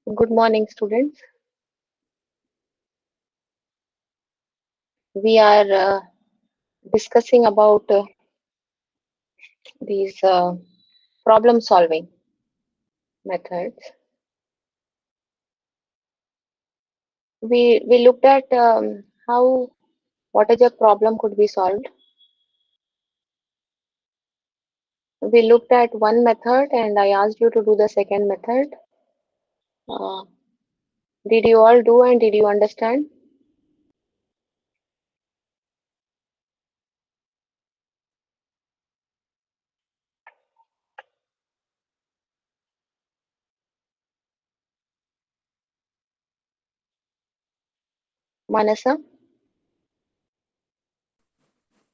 Good morning, students. We are discussing about these problem solving methods. We looked at how what is a problem could be solved. We looked at one method, and I asked you to do the second method. Uh, did you all do and did you understand? Manasa,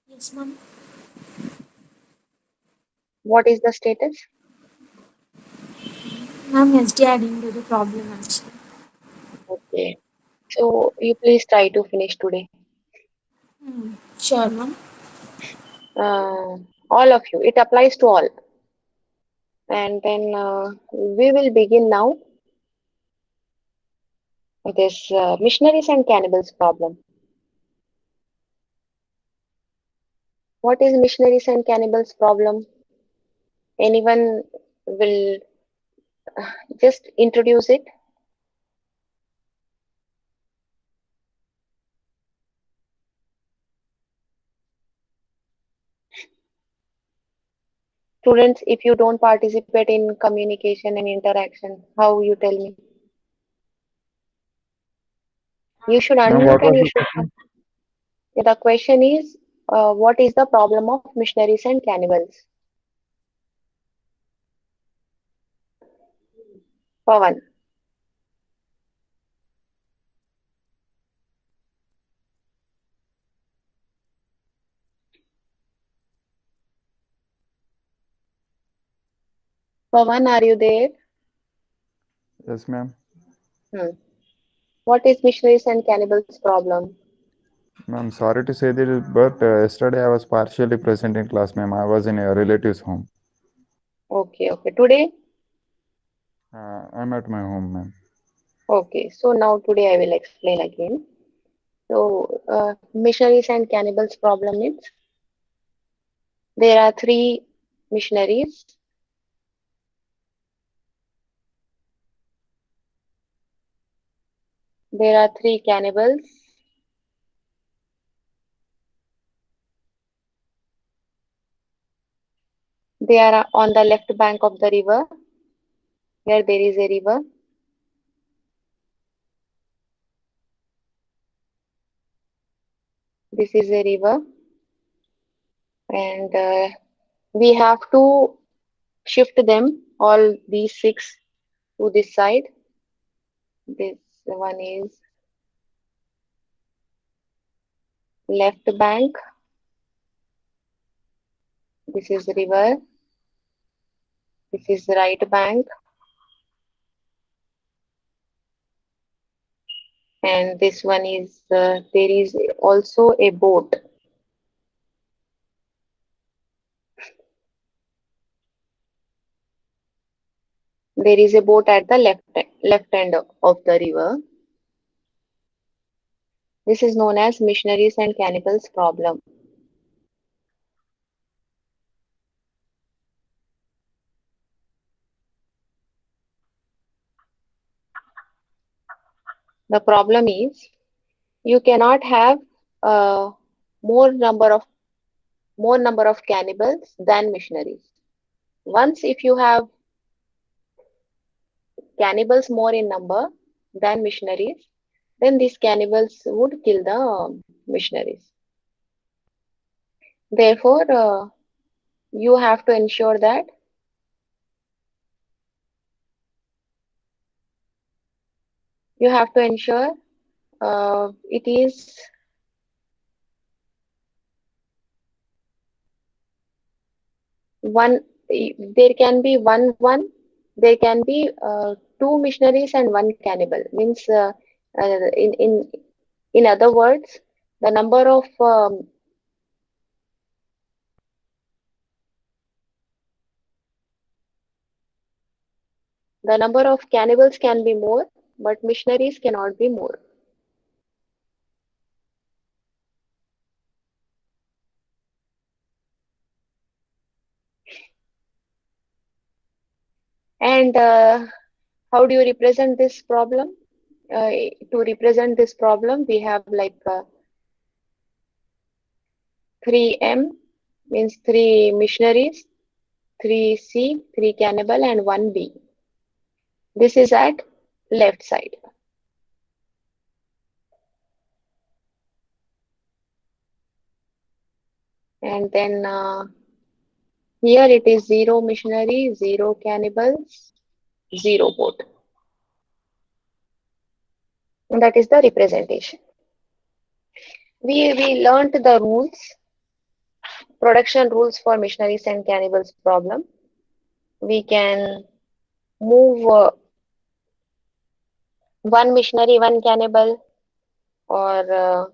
Yes, ma'am. what is the status? Ma'am, yesterday I didn't do the problem actually. Okay. So you please try to finish today. Sure, ma'am. All of you. It applies to all. And then we will begin now. This missionaries and cannibals problem. What is missionaries and cannibals problem? Anyone will just introduce it? Students, if you don't participate in communication and interaction, how you tell me? You should Ma'am, what unmute was and you the should. question? The question is, what is the problem of missionaries and cannibals? Pawan, Pawan, are you there? Yes, ma'am. Hmm. What is missionaries and cannibals problem? Ma'am, sorry to say this, but yesterday I was partially present in class, ma'am. I was in a relative's home. Okay, okay. Today? I'm at my home, ma'am. Okay. So now today I will explain again. So, missionaries and cannibals problem is there are three missionaries. There are three cannibals. They are on the left bank of the river. Here there is a river. This is a river, and we have to shift them all these six to this side. This one is left bank. This is river. This is right bank, and this one is there is also a boat. There is a boat at the left end of the river. This is known as missionaries and cannibals problem. The problem is you cannot have uh, more number of more number of cannibals than missionaries. Once if you have cannibals more in number than missionaries, then these cannibals would kill the missionaries. Therefore, you have to ensure that you have to ensure it is one. There can be one. There can be two missionaries and one cannibal. Means in other words, the number of The number of cannibals can be more, but missionaries cannot be more. And how do you represent this problem? To represent this problem, we have like 3M means 3 missionaries, 3C, 3 cannibal, and 1B. This is at left side. And then here it is 0 missionary, 0 cannibals, 0 boat. And that is the representation. We learned the rules, production rules for missionaries and cannibals problem. We can move 1 missionary, 1 cannibal, or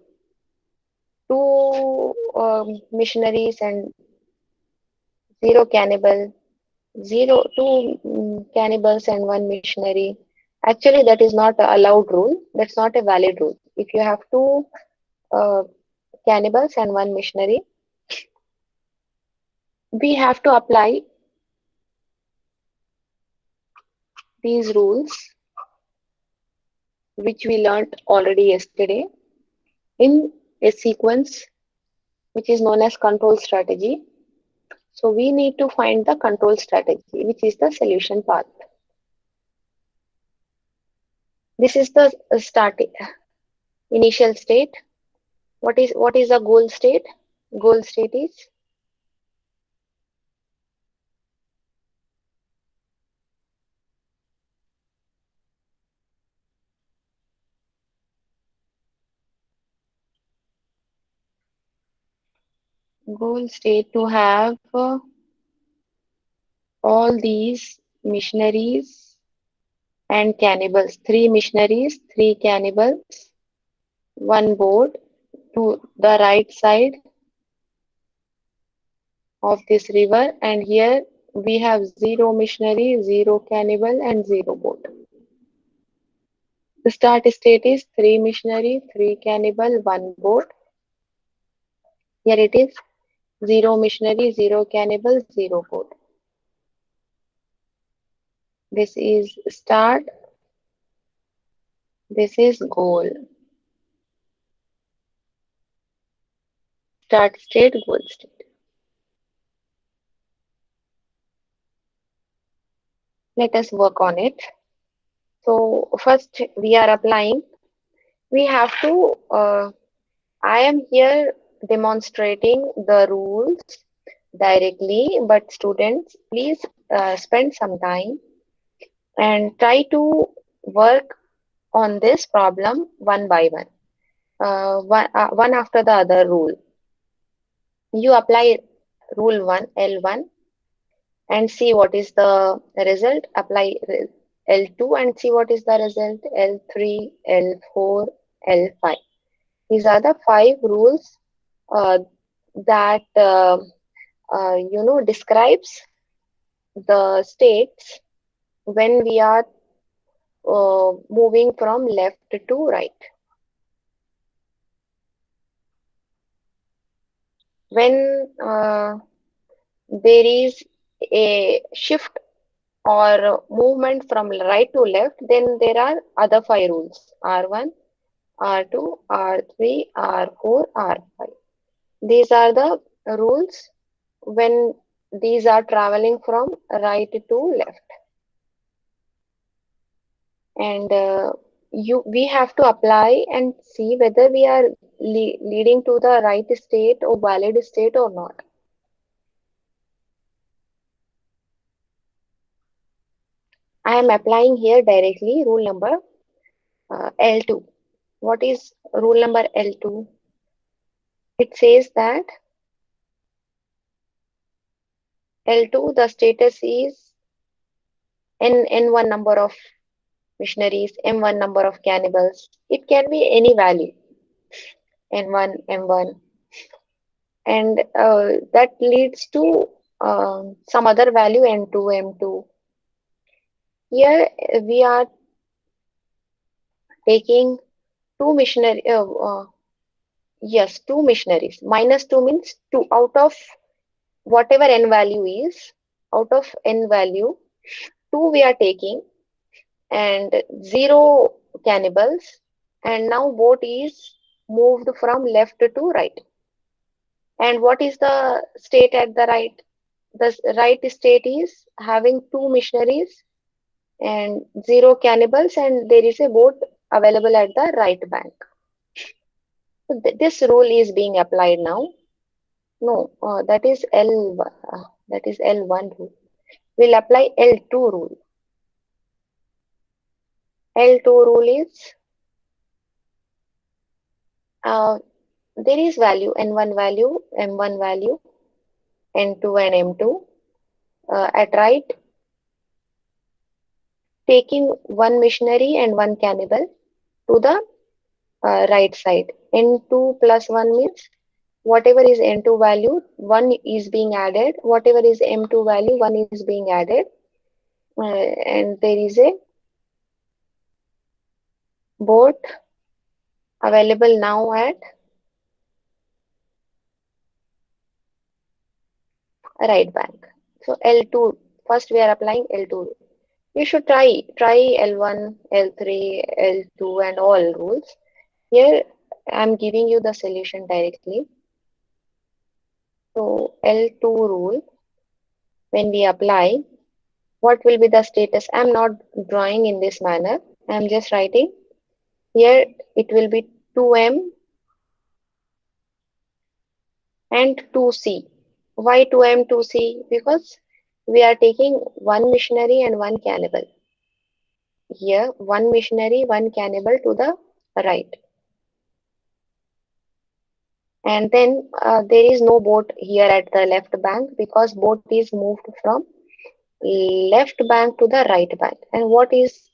2 missionaries and 0 cannibal, 2 cannibals and 1 missionary. Actually, that is not a allowed rule. That's not a valid rule. If you have 2 cannibals and 1 missionary, we have to apply these rules, which we learned already yesterday, in a sequence which is known as control strategy. So we need to find the control strategy, which is the solution path. This is the starting initial state. What is a goal state? Goal state is to have all these missionaries and cannibals, 3 missionaries, 3 cannibals, 1 boat to the right side of this river, and here we have 0 missionary, 0 cannibal, and 0 boat. The start state is 3 missionary, 3 cannibal, 1 boat. Here it is 0 missionary, 0 cannibal, 0 boat. This is start. This is goal. Start state, goal state. Let us work on it. So first we are applying. We have to, I am here demonstrating the rules directly, but students, please spend some time and try to work on this problem one by one, one after the other rule. You apply rule 1, L1, and see what is the result. Apply L2 and see what is the result. L3, L4, L5. These are the 5 rules that describes the states when we are moving from left to right. When there is a shift or movement from right to left, then there are other 5 rules: R1, R2, R3, R4, R5. These are the rules when these are traveling from right to left. And we have to apply and see whether we are leading to the right state or valid state or not. I am applying here directly rule number L2. What is rule number L2? It says that L2, the status is N1 number of missionaries, M1 number of cannibals. It can be any value, N1, M1. And that leads to some other value, N2, M2. Here we are taking two missionary, yes, two missionaries. Minus 2 means 2 out of whatever n value is, out of n value, 2 we are taking and 0 cannibals. And now boat is moved from left to right. And what is the state at the right? The right state is having two missionaries and 0 cannibals, and there is a boat available at the right bank. So this rule is being applied now. No, that is that is L1 rule. We'll apply L2 rule. L2 rule is uh, there is value N1 value, M1 value, N2 and M2 at right, taking one missionary and one cannibal to the right side. N2 plus 1 means whatever is N2 value, 1 is being added. Whatever is M2 value, 1 is being added. And there is a boat available now at right bank. So L2, first we are applying L2. You should try L1, L3, L2 and all rules. Here I'm giving you the solution directly. So L2 rule, when we apply, what will be the status? I'm not drawing in this manner. I'm just writing. Here it will be 2M and 2C. Why 2M, 2C? Because we are taking one missionary and one cannibal. Here, one missionary, one cannibal to the right. And then there is no boat here at the left bank because boat is moved from left bank to the right bank. And what is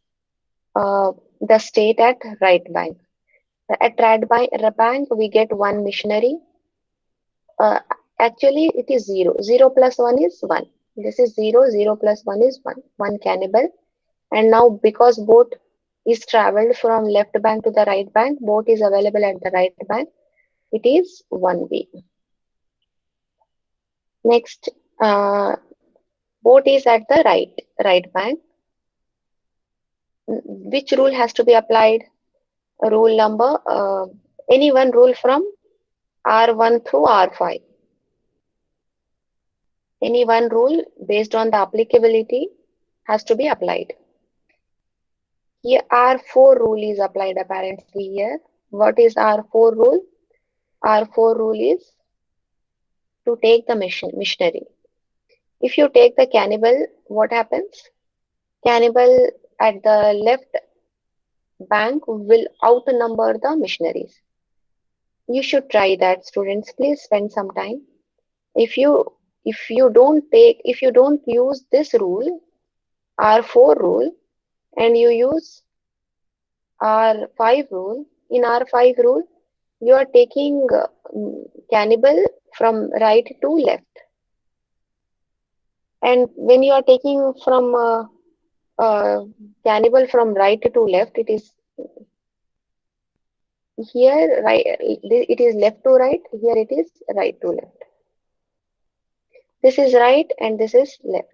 the state at right bank? At right bank, we get one missionary. Uh, Actually, it is 0. 0 plus 1 is 1. This is 0. 0 plus 1 is 1. One cannibal. And now because boat is traveled from left bank to the right bank, boat is available at the right bank. It is 1B. Next, boat is at the right bank. Which rule has to be applied? Rule number, any one rule from R1 through R5. Any one rule based on the applicability has to be applied. Here R4 rule is applied apparently here. What is R4 rule? R4 rule is to take the missionary. If you take the cannibal, what happens? Cannibal at the left bank will outnumber the missionaries. You should try that, students. Please spend some time. If you don't use this rule, R4 rule, and you use R5 rule, in R5 rule, you are taking cannibal from right to left. And when you are taking from cannibal from right to left, it is here right, it is left to right, here it is right to left. This is right and this is left.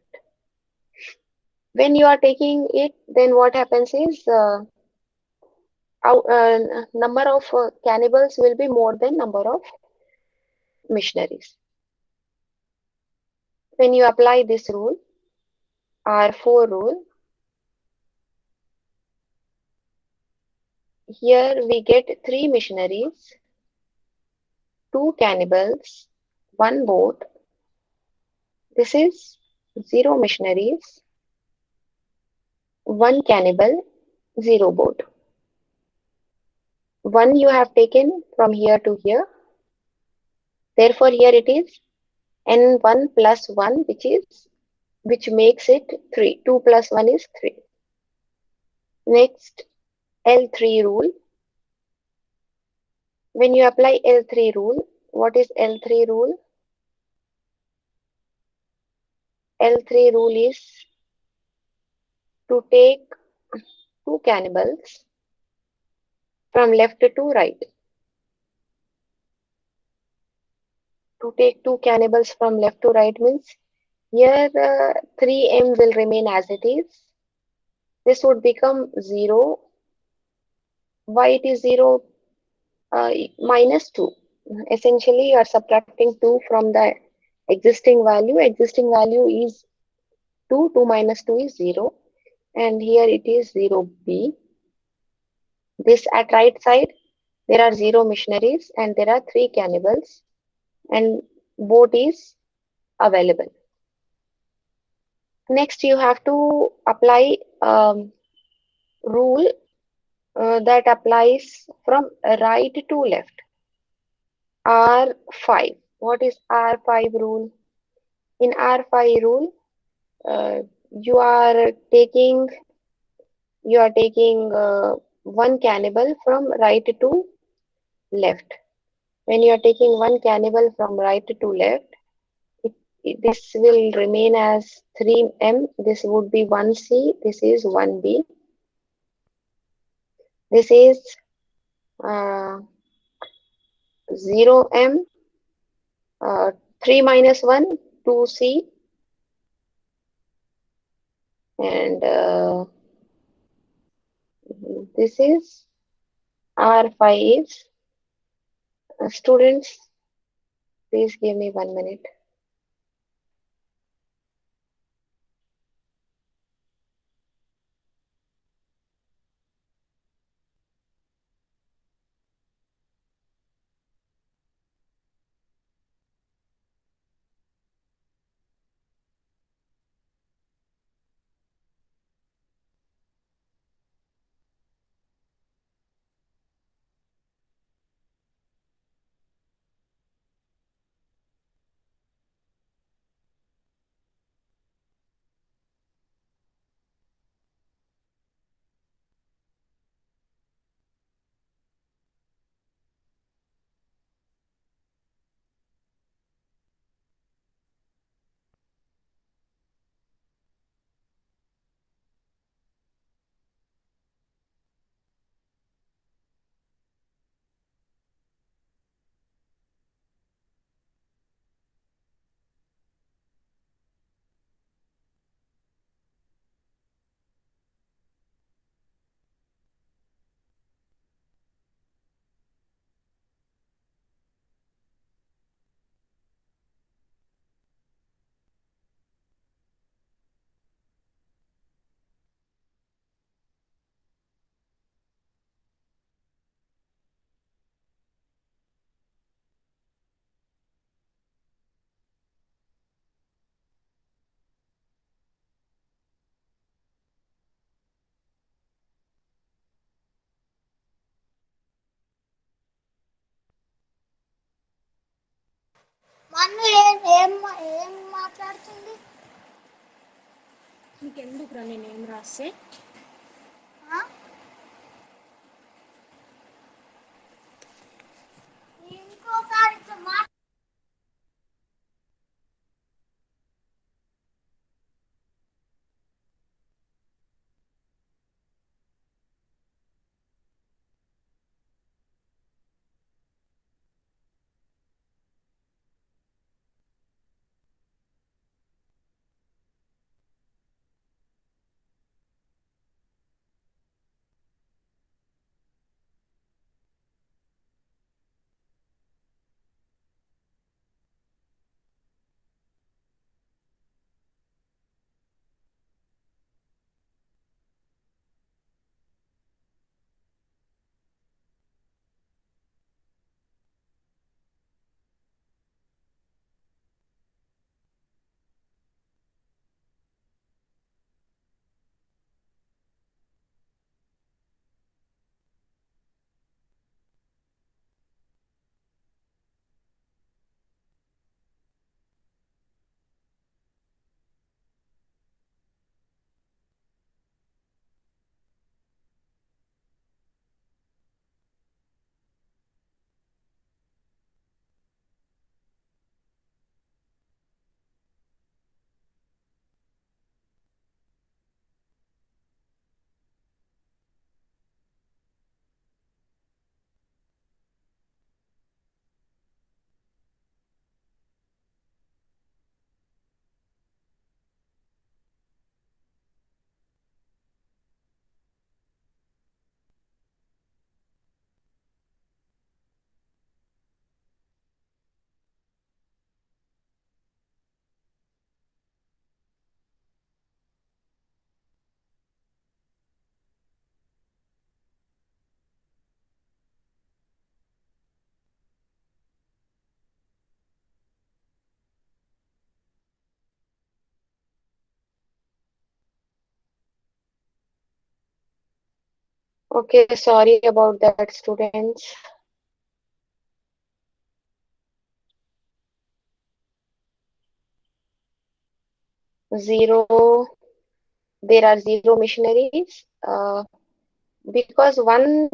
When you are taking it, then what happens is number of cannibals will be more than number of missionaries. When you apply this rule, R4 rule, here we get 3 missionaries, 2 cannibals, 1 boat. This is 0 missionaries, 1 cannibal, 0 boat. 1 you have taken from here to here. Therefore, here it is N1 plus 1, which makes it 3. 2 plus 1 is 3. Next, L3 rule. When you apply L3 rule, what is L3 rule? L3 rule is to take two cannibals from left to right. To take two cannibals from left to right means here 3m will remain as it is. This would become 0. Why it is 0? Minus 2. Essentially, you are subtracting 2 from the existing value. Existing value is 2. 2 minus 2 is 0. And here it is 0b. This at right side, there are 0 missionaries and there are 3 cannibals, and boat is available. Next, you have to apply rule that applies from right to left. R5. What is R5 rule? In R5 rule, uh, you are taking one cannibal from right to left. When you are taking one cannibal from right to left, this will remain as 3m. This would be 1c. This is 1b. This is uh, 0m. 3 minus 1, 2c. And this is R5. Students, please give me 1 minute. మన్ను ఏం ఏం ఏం మాట్లాడుతుంది? నీకెందుకురా నేనేం రాస్తే? ఆ? ఇంకోసారి Okay, sorry about that, students. Zero, there are zero missionaries. Because one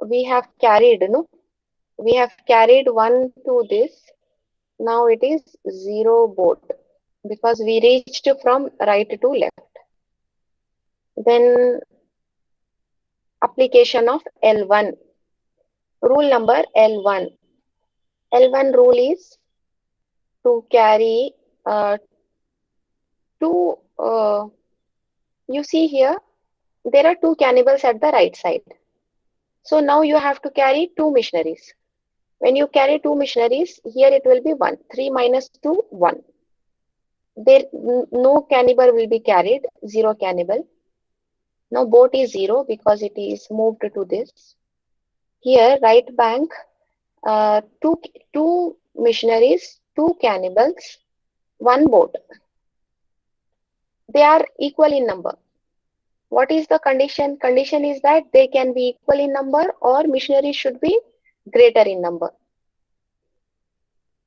we have carried, no? We have carried one to this. Now it is zero boat because we reached from right to left. Then application of L1. Rule number L1. L1 rule is to carry two, you see here, there are two cannibals at the right side. So now you have to carry two missionaries. When you carry two missionaries, here it will be 1. 3 minus 2, 1. There no cannibal will be carried, zero cannibal. Now boat is 0 because it is moved to this. Here right bank, two missionaries, two cannibals, one boat. They are equal in number. What is the condition? Condition is that they can be equal in number or missionaries should be greater in number.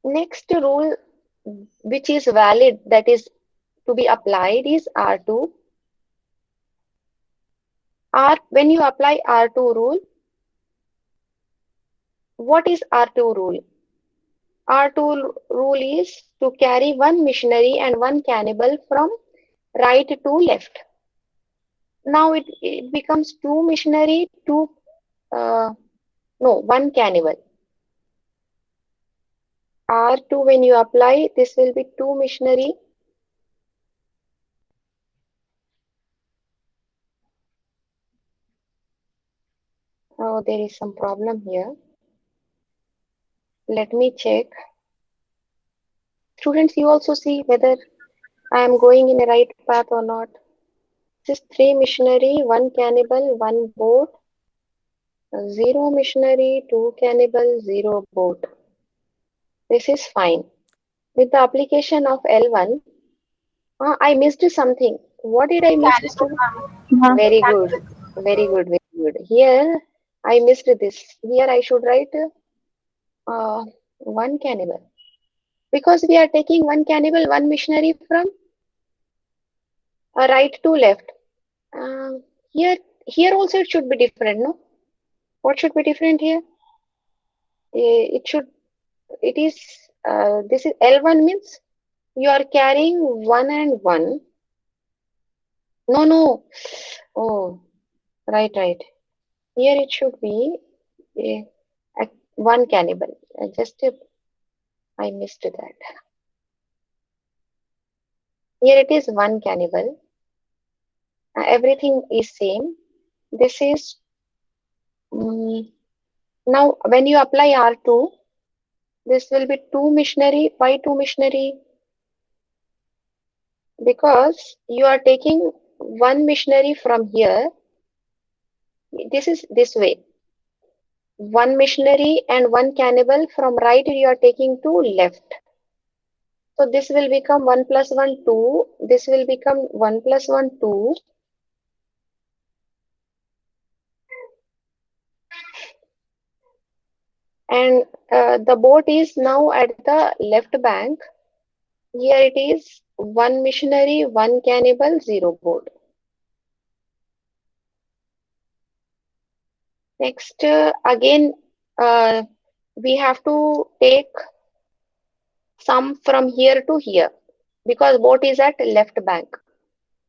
Next rule which is valid, that is to be applied, is R2. When you apply R2 rule, what is R2 rule? R2 rule is to carry one missionary and one cannibal from right to left. Now it becomes two missionary, one cannibal. R2 when you apply, this will be two missionary. Oh, there is some problem here. Let me check. Students, you also see whether I am going in a right path or not. This is three missionary, one cannibal, one boat. Zero missionary, two cannibal, zero boat. This is fine. With the application of L1, I missed something. What did I miss, student? Very good. Very good. Very good. Here, I missed this. Here, I should write one cannibal. Because we are taking one cannibal, one missionary from right to left. Uh, here, here also it should be different, no? What should be different here? It should, it is, this is L1 means you are carrying one and one. No, no. Oh, right. Here it should be one cannibal. I missed that. Here it is one cannibal. Everything is same. This is now when you apply R2, this will be two missionary. Why two missionary? Because you are taking one missionary from here. This is this way. One missionary and one cannibal from right you are taking to left. So this will become 1 plus 1, 2. This will become 1 plus 1, 2. And the boat is now at the left bank. Here it is one missionary, one cannibal, zero boat. Next, again, we have to take sum from here to here because boat is at left bank.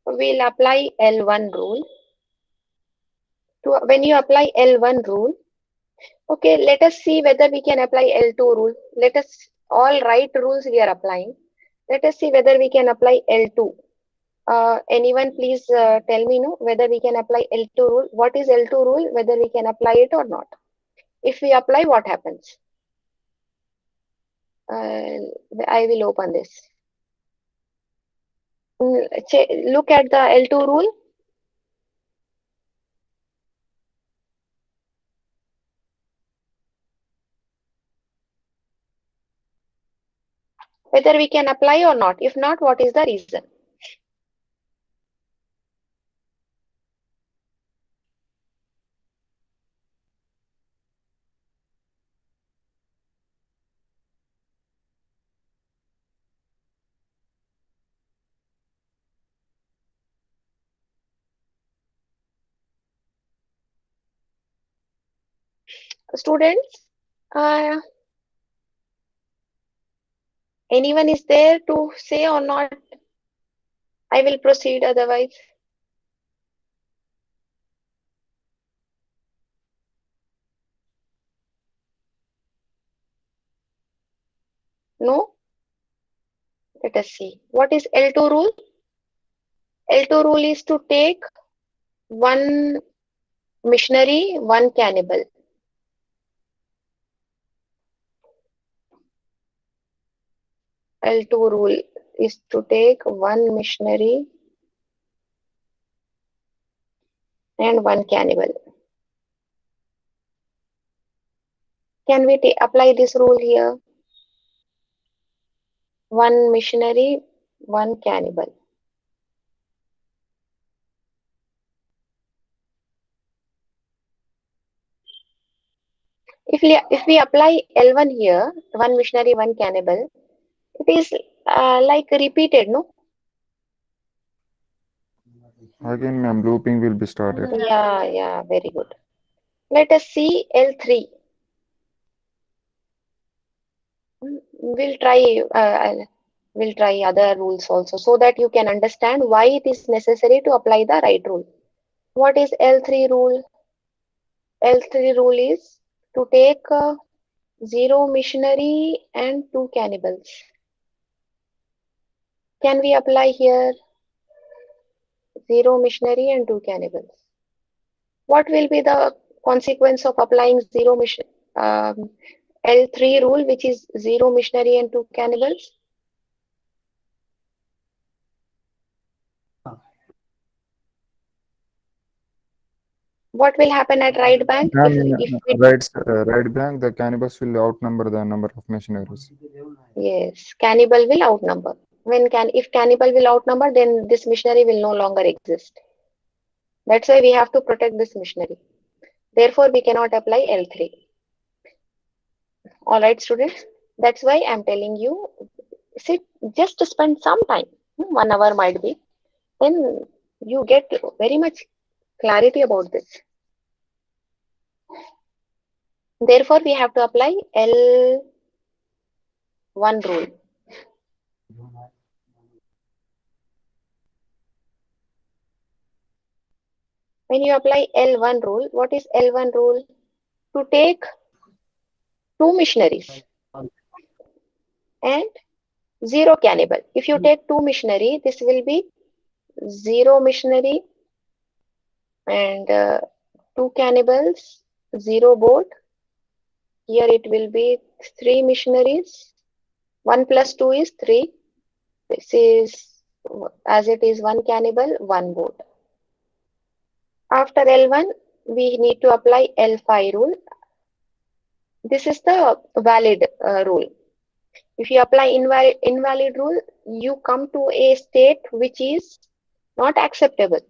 We'll apply L1 rule. When you apply L1 rule, okay, let us see whether we can apply L2 rule. All right rules we are applying. Let us see whether we can apply L2. Anyone please tell me whether we can apply L2 rule. What is L2 rule? Whether we can apply it or not. If we apply, what happens? I will open this. Look at the L2 rule. Whether we can apply or not. If not, what is the reason? Students, uh, anyone is there to say or not? I will proceed otherwise. No? Let us see. What is L2 rule? L2 rule is to take one missionary, one cannibal. L2 rule is to take one missionary and one cannibal. Can we apply this rule here? One missionary, one cannibal. If we apply L1 here, one missionary, one cannibal, it is like repeated, no? Again, ma'am, looping will be started. Yeah, very good. Let us see L3. We'll try we'll try other rules also so that you can understand why it is necessary to apply the right rule. What is L3 rule? L3 rule is to take 0 missionary and 2 cannibals. Can we apply here 0 missionary and 2 cannibals? What will be the consequence of applying 0 mission L3 rule, which is 0 missionary and 2 cannibals? What will happen at right bank if we Right bank, the cannibals will outnumber the number of missionaries. yes, cannibal will outnumber. If cannibal will outnumber, then this missionary will no longer exist. That's why we have to protect this missionary. Therefore, we cannot apply L3. All right, students. That's why I'm telling you, sit just to spend some time. 1 hour might be. Then you get very much clarity about this. Therefore, we have to apply L1 rule. When you apply L1 rule, what is L1 rule? To take 2 missionaries and 0 cannibal. If you take 2 missionary, this will be 0 missionary and 2 cannibals, 0 boat. Here it will be 3 missionaries. 1 plus 2 is 3. This is as it is 1 cannibal, 1 boat. After L1, we need to apply L5 rule. This is the valid rule. If you apply invalid rule, you come to a state which is not acceptable,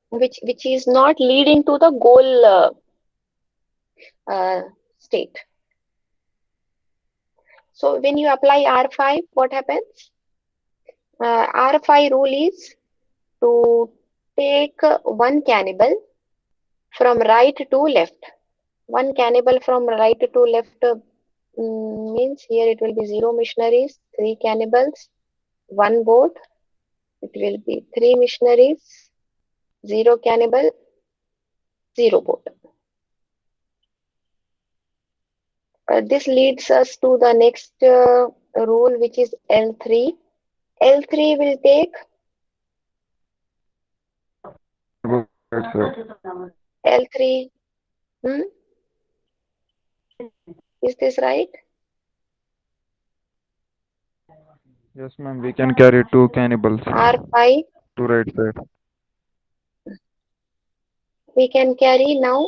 which is not leading to the goal state. So when you apply R5, what happens? R5 rule is to take one cannibal from right to left. One cannibal from right to left means here it will be 0 missionaries, 3 cannibals, 1 boat. It will be 3 missionaries, 0 cannibal, 0 boat. This leads us to the next rule, which is L3. L3 will take Right side. L3. Is this right? Yes, ma'am, we can carry 2 cannibals R5. to right side. We can carry now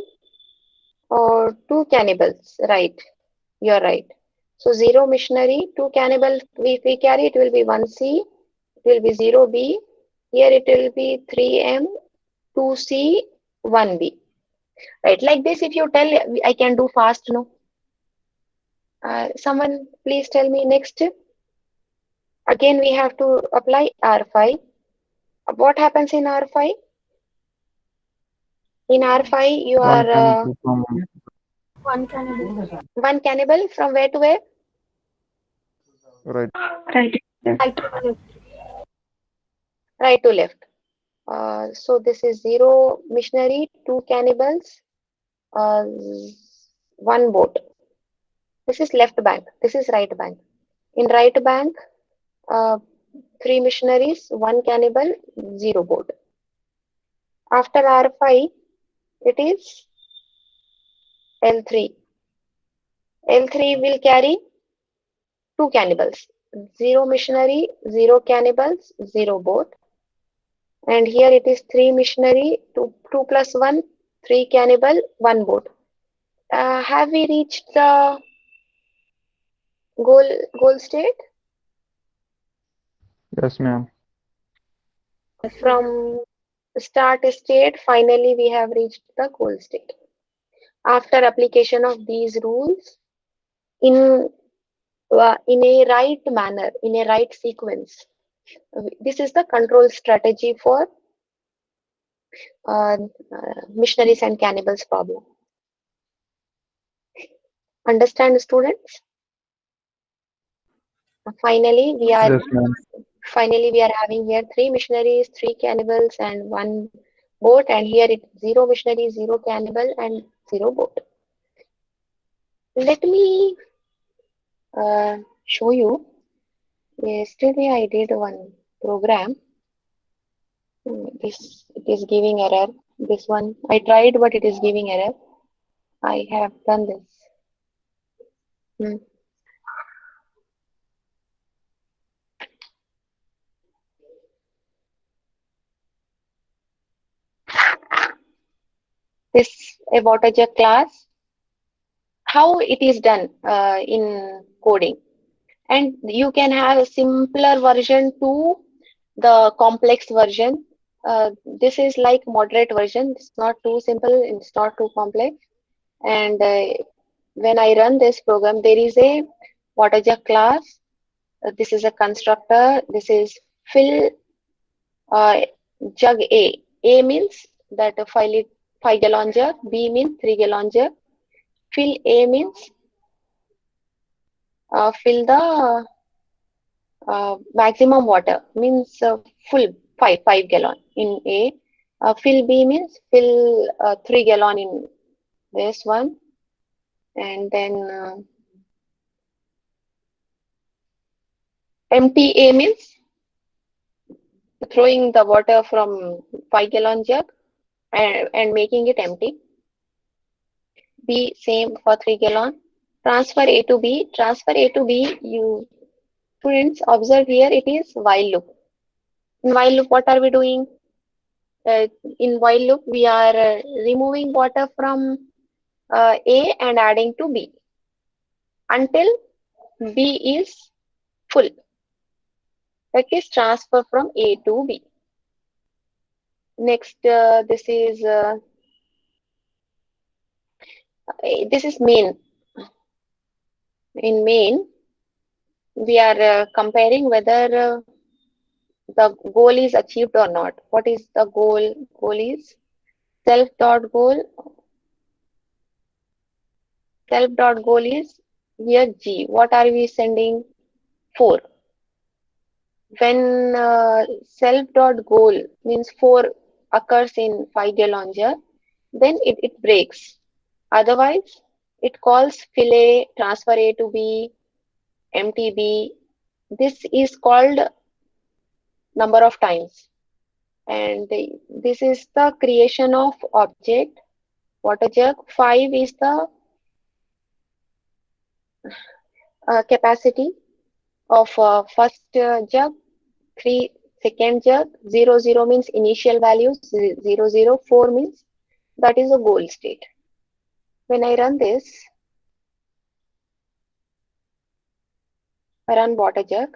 or 2 cannibals. Right. You're right. So 0 missionary, 2 cannibal. If we carry, it will be 1C. It will be 0B. Here it will be 3M, 2C, 1B. Right. Like this, if you tell, I can do fast, no? Someone please tell me next. Again, we have to apply R5. What happens in R5? In R5, you One are cannibal from One cannibal. One cannibal from where to where? Right. Right. Right to left. Right to left. So this is zero missionary, two cannibals, uh, one boat. This is left bank. This is right bank. In right bank, uh, three missionaries, one cannibal, zero boat. After R5, it is L3. L3 will carry two cannibals, zero missionary, zero cannibals, zero boat. And here it is three missionary, two plus one, three cannibal, one boat. Have we reached the goal state? Yes, ma'am. From start state, finally we have reached the goal state. After application of these rules in a right manner, in a right sequence, this is the control strategy for uh, missionaries and cannibals problem. Understand, students? Finally, we Yes, are Yes, ma'am. finally we are having here three missionaries, three cannibals, and one boat. And here it's zero missionary, zero cannibal, and zero boat. Let me show you. Yesterday I did one program. This it is giving error. This one I tried, but it is giving error. I have done this. Hmm. This about a class. How it is done in coding, and you can have a simpler version to the complex version. This is like moderate version. It's not too simple. It's not too complex. And when I run this program, there is a what is a class. This is a constructor. This is fill uh, jug A. A means that a 5 gallon jug. B means 3 gallon jug. Fill A means fill the maximum water means full 5 gallon in A. Fill B means fill 3 gallon in this one, and then empty A means throwing the water from 5 gallon jug and making it empty. B same for 3 gallon. Transfer A to B. Transfer A to B. You students observe here. It is while loop. In while loop, what are we doing? Uh, in while loop, we are removing water from A and adding to B until B is full. That is transfer from A to B. Next, this is main. In main, we are comparing whether the goal is achieved or not. What is the goal? Goal is self dot goal. Self dot goal is here G. What are we sending? 4. When self dot goal means 4 occurs in 5 gallon jar, then it breaks. Otherwise, it calls fill A, transfer A to B, empty B. This is called number of times. And this is the creation of object water jug. 5 is the capacity of first jug. 3 second jug. 0 means initial values. 0 means that is a goal state. When I run this, I run water jug.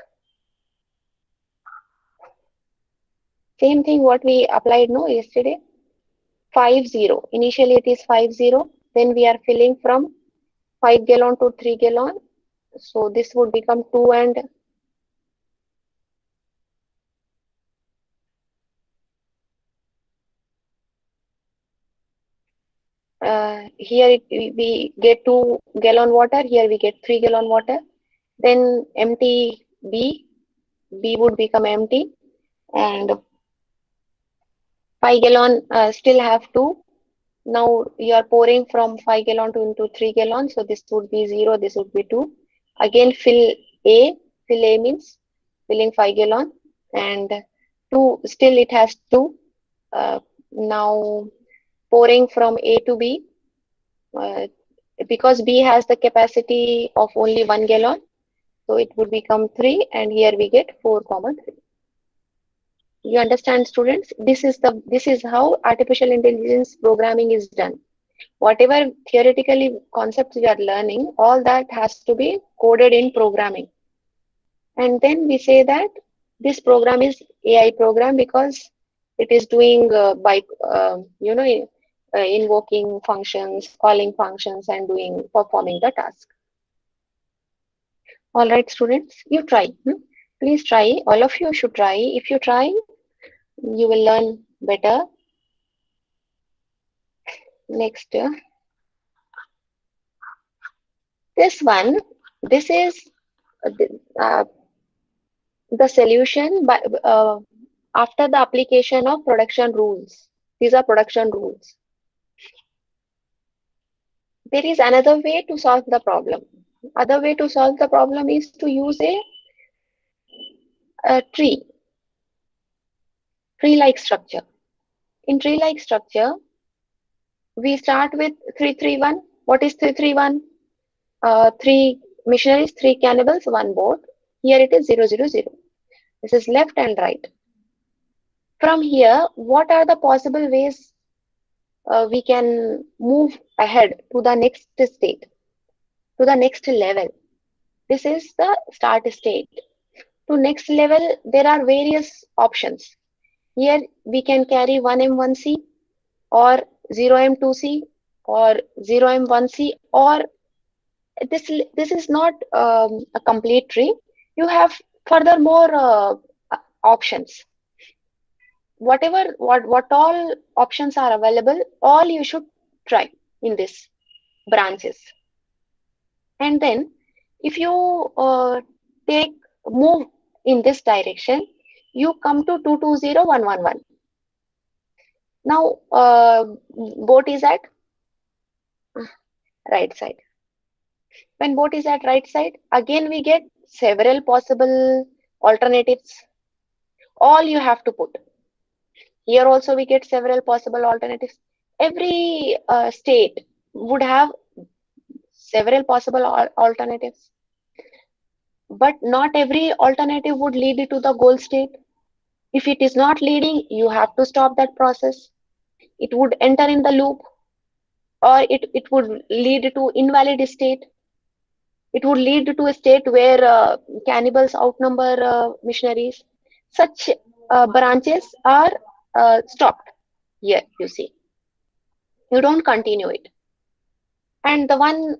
Same thing what we applied no yesterday. 5 0. Initially it is 5 0. Then we are filling from 5 gallon to 3 gallon. So this would become 2 and here we get 2 gallon water, here we get 3 gallon water, then empty B would become empty, and 5 gallon still have 2. Now you are pouring from 5 gallon to into 3 gallon, so this would be 0, this would be 2. Again fill A means filling 5 gallon, and 2 still it has 2. Now pouring from A to B, uh, because B has the capacity of only 1 gallon, so it would become 3, and here we get 4 comma 3. You understand, students? This is how artificial intelligence programming is done. Whatever theoretically concepts we are learning, all that has to be coded in programming. And then we say that this program is AI program because it is doing by invoking functions, calling functions, and performing the task. All right, students, you try. Please try. All of you should try. If you try, you will learn better. Next, this is uh, the solution after the application of production rules. These are production rules. There is another way to solve the problem. Other way to solve the problem is to use a tree-like structure. In tree-like structure, we start with 331. What is 331? 3 missionaries, 3 cannibals, 1 boat. Here it is 000. This is left and right. From here, what are the possible ways we can move ahead to the next state, to the next level? This is the start state. To next level, there are various options. Here we can carry 1M1C or 0M2C or 0M1C, or this is not a complete tree. You have furthermore options. What all options are available, all you should try in this branches. And then if you move in this direction, you come to 220111. Now boat is at right side. When boat is at right side, again we get several possible alternatives. All you have to put. Here also we get several possible alternatives. Every state would have several possible alternatives. But not every alternative would lead to the goal state. If it is not leading, you have to stop that process. It would enter in the loop, or it would lead to invalid state. It would lead to a state where cannibals outnumber missionaries. Such branches are stopped here, you see. You don't continue it. And the one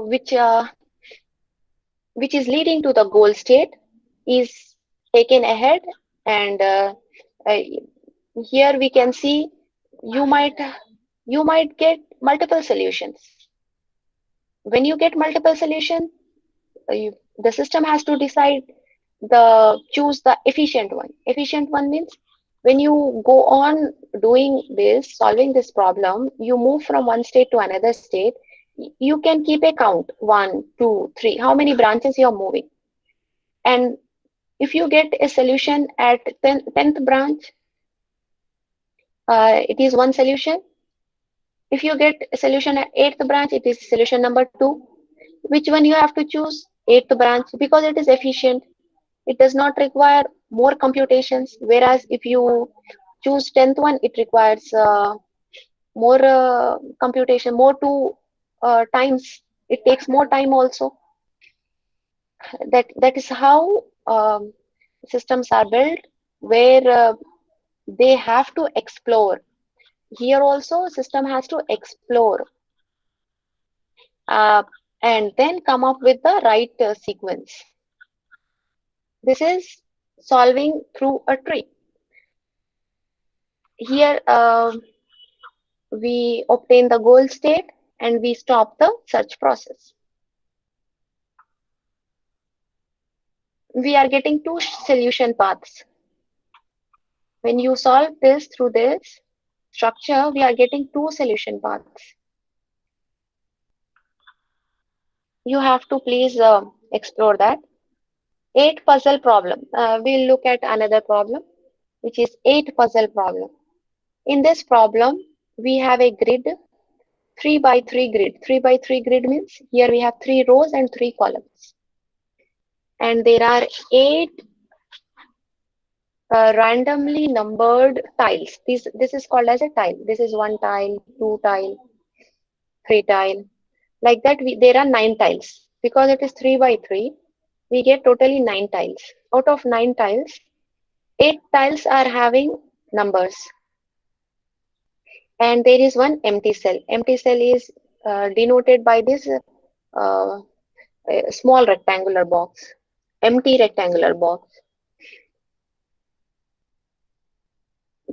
which is leading to the goal state is taken ahead, and here we can see you might get multiple solutions. When you get multiple solutions, the system has to decide choose the efficient one. Efficient one means when you go on doing this, solving this problem, you move from one state to another state. You can keep a count 1, 2, 3, how many branches you are moving. And if you get a solution at 10th branch, it is one solution. If you get a solution at 8th branch, it is solution number 2. Which one you have to choose? 8th branch, because it is efficient. It does not require more computations. Whereas if you choose 10th one, it requires more computation, more times. It takes more time also. That is how systems are built, where they have to explore. Here also, system has to explore and then come up with the right sequence. This is solving through a tree. Here we obtain the goal state and we stop the search process. We are getting two solution paths. When you solve this through this structure, we are getting two solution paths. You have to please explore that. 8 puzzle problem. We'll look at another problem, which is 8 puzzle problem. In this problem, we have a grid, 3 by 3 grid. 3 by 3 grid means here we have 3 rows and 3 columns. And there are 8 randomly numbered tiles. This is called as a tile. This is 1 tile, 2 tile, 3 tile. Like that, there are 9 tiles. Because it is 3 by 3, we get totally 9 tiles. Out of 9 tiles, 8 tiles are having numbers. And there is one empty cell. Empty cell is denoted by this small rectangular box, empty rectangular box.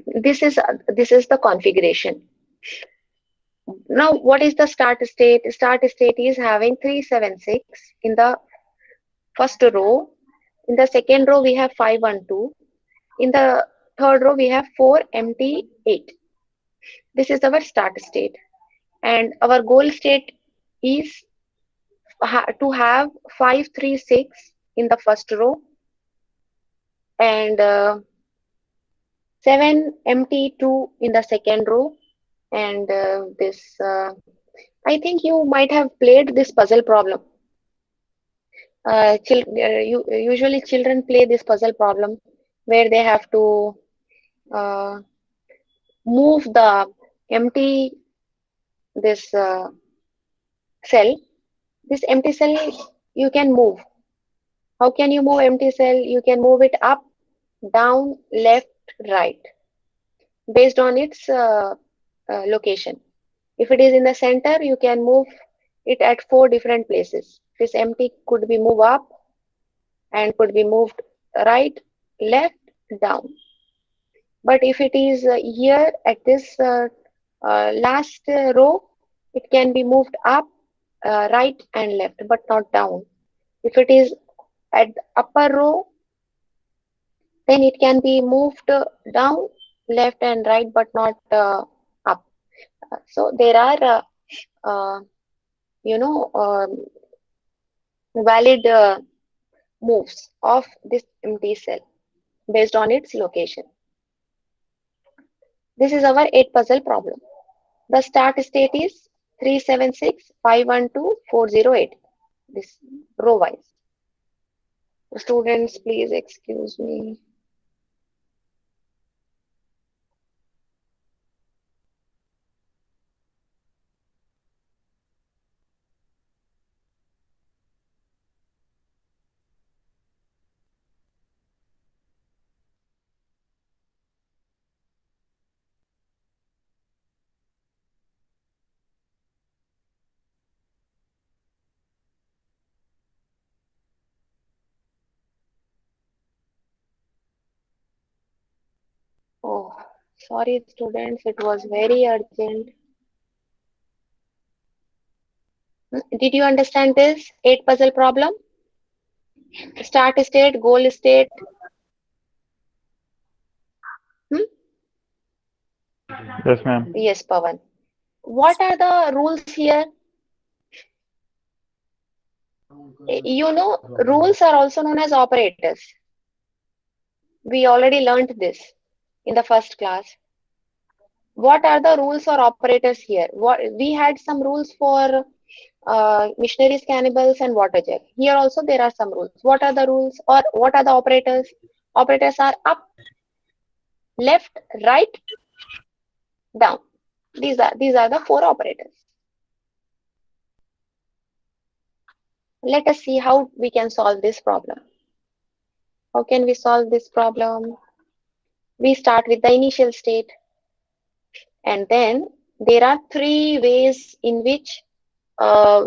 This is the configuration. Now, what is the start state? Start state is having 376 in the first row. In the second row, we have 512. In the third row, we have 4 empty 8. This is our start state. And our goal state is to have 536 in the first row and 7 empty 2 in the second row. And I think you might have played this puzzle problem. Usually children play this puzzle problem where they have to move the empty cell. This empty cell you can move. How can you move empty cell? You can move it up, down, left, right based on its location. If it is in the center, you can move it at 4 different places. This empty could be moved up and could be moved right, left, down. But if it is here at this last row, it can be moved up, right and left, but not down. If it is at the upper row, then it can be moved down, left and right, but not up. So there are, valid moves of this empty cell based on its location. This is our 8 puzzle problem. The start state is 376, 512, 408. This row wise. Students, please excuse me. Oh, sorry, students, it was very urgent. Did you understand this 8 puzzle problem? Start state, goal state. Yes, ma'am. Yes, Pawan. What are the rules here? Rules are also known as operators. We already learned this in the first class. What are the rules or operators here? We had some rules for missionaries, cannibals, and water jet. Here also there are some rules. What are the rules or what are the operators? Operators are up, left, right, down. These are the 4 operators. Let us see how we can solve this problem. How can we solve this problem? We start with the initial state. And then there are 3 ways in which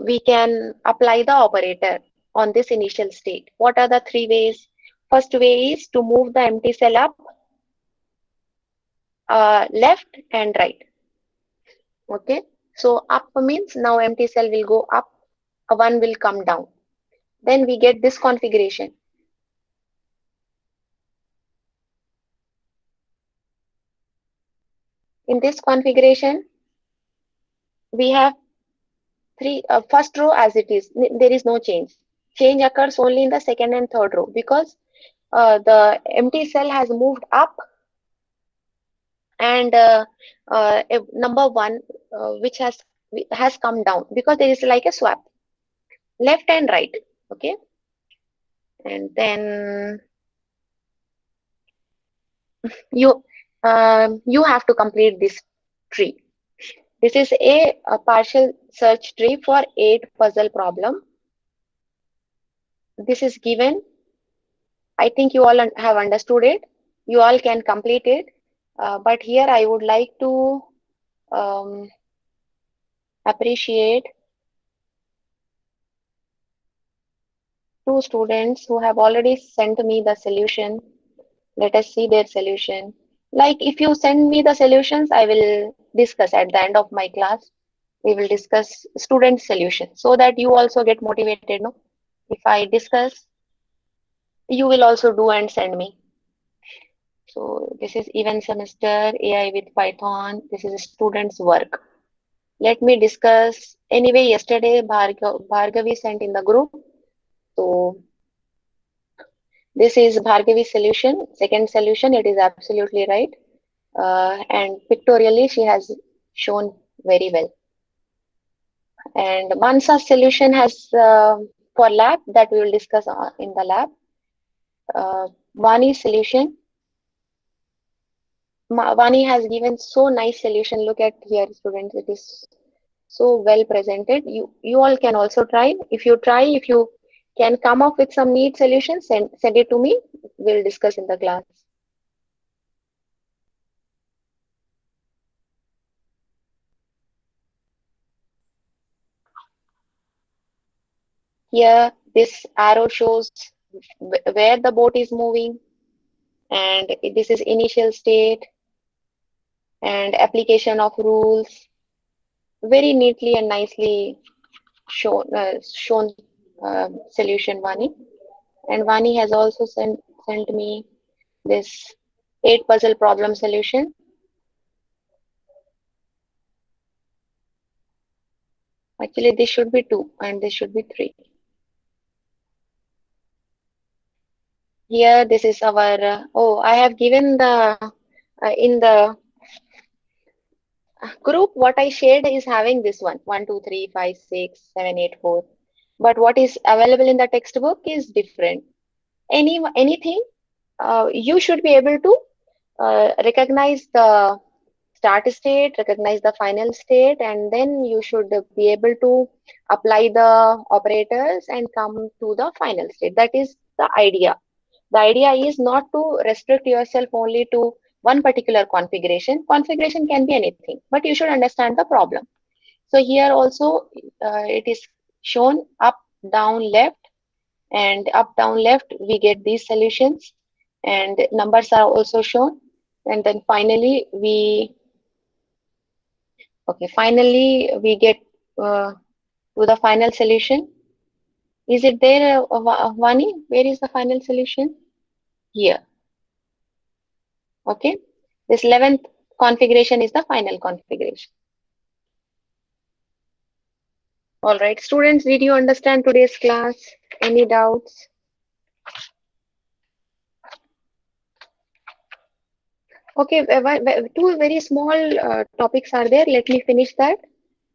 we can apply the operator on this initial state. What are the 3 ways? First way is to move the empty cell up, left and right. Okay, so up means now empty cell will go up, a 1 will come down. Then we get this configuration. In this configuration, we have first row as it is. There is no change. Change occurs only in the second and third row because the empty cell has moved up and number 1 which has come down because there is like a swap left and right. Okay, and then you have to complete this tree. This is a partial search tree for 8 puzzle problem. This is given. I think you all have understood it. You all can complete it. But here I would like to um, appreciate 2 students who have already sent me the solution. Let us see their solution. Like if you send me the solutions, I will discuss at the end of my class. We will discuss student solution so that you also get motivated. No, if I discuss, you will also do and send me. So this is even semester AI with Python. This is a student's work. Let me discuss. Anyway, yesterday Bhargavi sent in the group. So this is Bhargavi's solution. Second solution, it is absolutely right. And pictorially, she has shown very well. And Mansa's solution has for lab that we will discuss in the lab. Vani's solution. Vani has given so nice solution. Look at here, students. It is so well presented. You all can also try. If you can come up with some neat solutions, send it to me. We'll discuss in the class. Here, this arrow shows where the boat is moving, and this is initial state and application of rules. Very neatly and nicely shown solution, Vani. And Vani has also sent me this 8 puzzle problem solution. Actually, this should be 2 and this should be 3. Here, this is our, I have given in the group, what I shared is having this one, 1, 2, 3, 5, 6, 7, 8, 4. But what is available in the textbook is different. Anything, you should be able to recognize the start state, recognize the final state, and then you should be able to apply the operators and come to the final state. That is the idea. The idea is not to restrict yourself only to one particular configuration. Configuration can be anything, but you should understand the problem. So here also it is shown up, down, left, and up, down, left, we get these solutions and numbers are also shown. And then finally we get to the final solution. Is it there, Vani? Where is the final solution? Here. Okay. This 11th configuration is the final configuration. All right, students, did you understand today's class? Any doubts? Okay, two very small topics are there. Let me finish that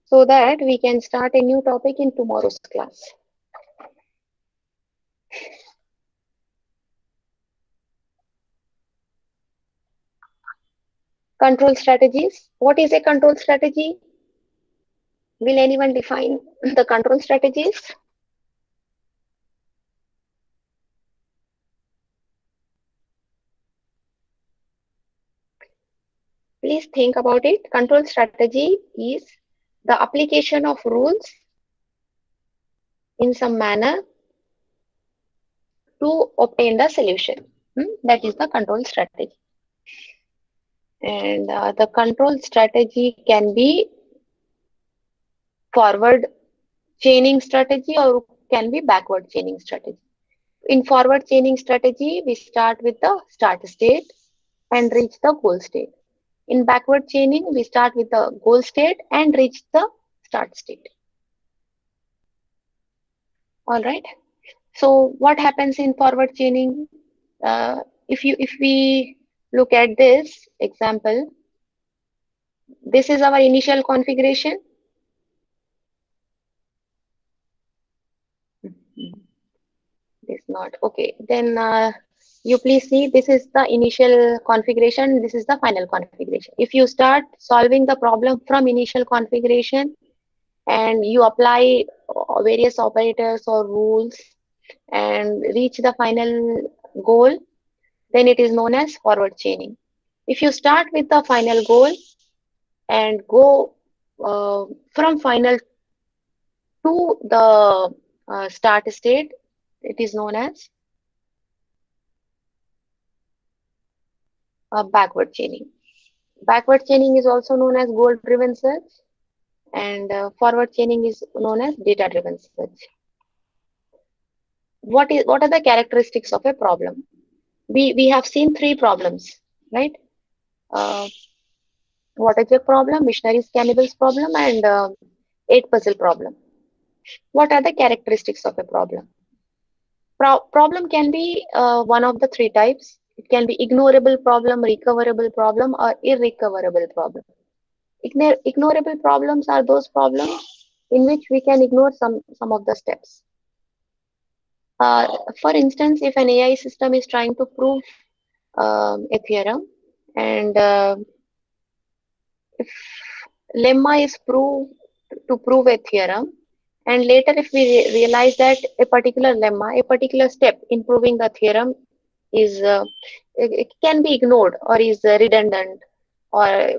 so that we can start a new topic in tomorrow's class. Control strategies. What is a control strategy? Will anyone define the control strategies? Please think about it. Control strategy is the application of rules in some manner to obtain the solution. That is the control strategy. And the control strategy can be forward chaining strategy or can be backward chaining strategy. In forward chaining strategy, we start with the start state and reach the goal state. In backward chaining, we start with the goal state and reach the start state. All right. So what happens in forward chaining? If we look at this example, this is our initial configuration. This not okay. Then you please see, this is the initial configuration. This is the final configuration. If you start solving the problem from initial configuration and you apply various operators or rules and reach the final goal, then it is known as forward chaining. If you start with the final goal and go from final to the start state, it is known as backward chaining. Backward chaining is also known as goal-driven search, and forward chaining is known as data-driven search. What are the characteristics of a problem? We have seen three problems, right? Water jug problem, missionaries cannibals problem, and 8 puzzle problem. What are the characteristics of a problem? Problem can be one of the three types. It can be ignorable problem, recoverable problem, or irrecoverable problem. Ignorable problems are those problems in which we can ignore some of the steps. For instance, if an AI system is trying to prove a theorem, and if lemma is proved to prove a theorem, and later if we realize that a particular lemma, a particular step in proving the theorem is it can be ignored or is redundant, or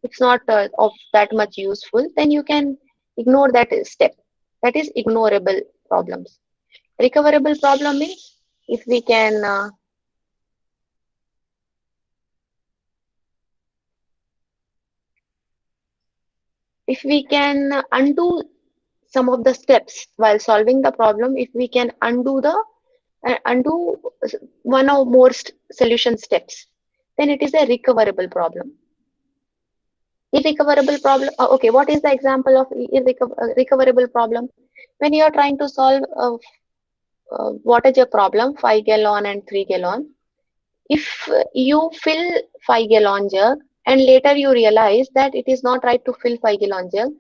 it's not of that much useful, then you can ignore that step. That is ignorable problems. Recoverable problem means if we can undo some of the steps while solving the problem, if we can undo one or more solution steps, then it is a recoverable problem. Irrecoverable problem. Okay, what is the example of recoverable problem? When you are trying to solve a water jug problem, 5 gallon and 3 gallon, if you fill 5 gallon jug and later you realize that it is not right to fill 5 gallon jug,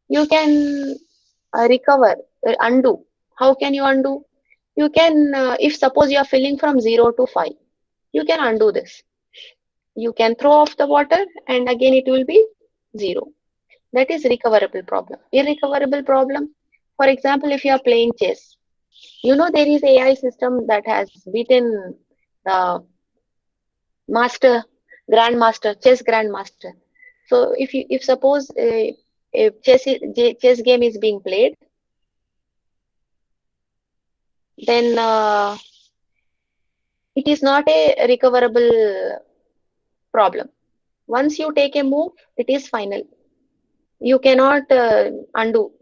you can recover, undo. How can you undo? You can, if suppose you are filling from 0 to 5, you can undo this. You can throw off the water and again it will be 0. That is recoverable problem. Irrecoverable problem, for example, if you are playing chess, you know there is AI system that has beaten the chess grandmaster. So if suppose a chess game is being played, then it is not a recoverable problem. Once you take a move, it is final. You cannot undo.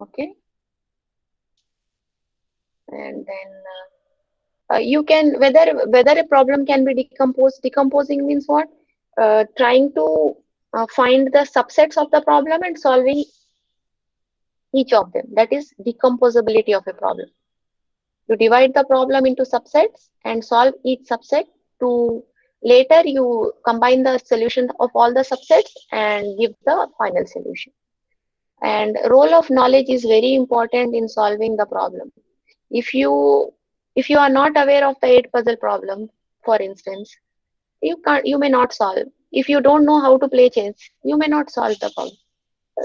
Okay. And then you can, whether a problem can be decomposed. Decomposing means what? Trying to find the subsets of the problem and solving each of them. That is decomposability of a problem. You divide the problem into subsets and solve each subset, to later you combine the solution of all the subsets and give the final solution. And role of knowledge is very important in solving the problem. If you are not aware of the 8 puzzle problem, for instance, you may not solve. If you don't know how to play chess, you may not solve the problem.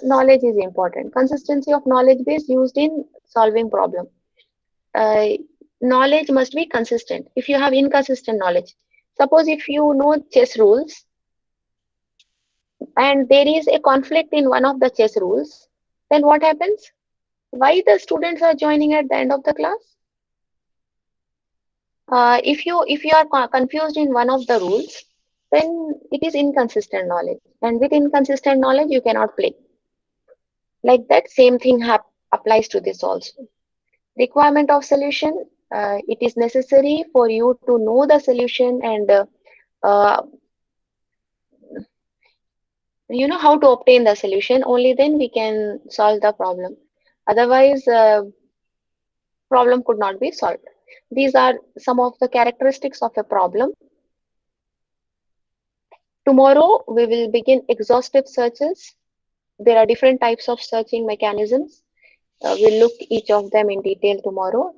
Knowledge is important. Consistency of knowledge base used in solving problem. Knowledge must be consistent. If you have inconsistent knowledge, suppose if you know chess rules and there is a conflict in one of the chess rules, then what happens? Why the students are joining at the end of the class? If you are confused in one of the rules, then it is inconsistent knowledge, and with inconsistent knowledge you cannot play. Like that, same thing applies to this also. Requirement of solution, it is necessary for you to know the solution and uh, you know how to obtain the solution. Only then we can solve the problem. Otherwise, problem could not be solved. These are some of the characteristics of a problem. Tomorrow we will begin exhaustive searches. There are different types of searching mechanisms. We'll look each of them in detail tomorrow.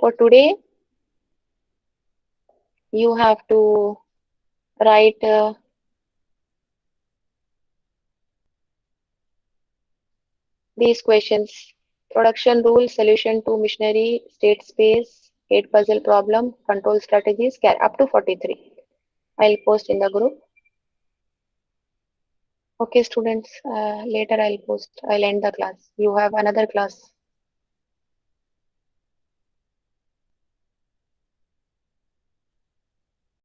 For today, you have to write these questions. Production rule, solution to machinery, state space, gate puzzle problem, control strategies, up to 43. I'll post in the group. Okay, students, later I'll end the class. You have another class.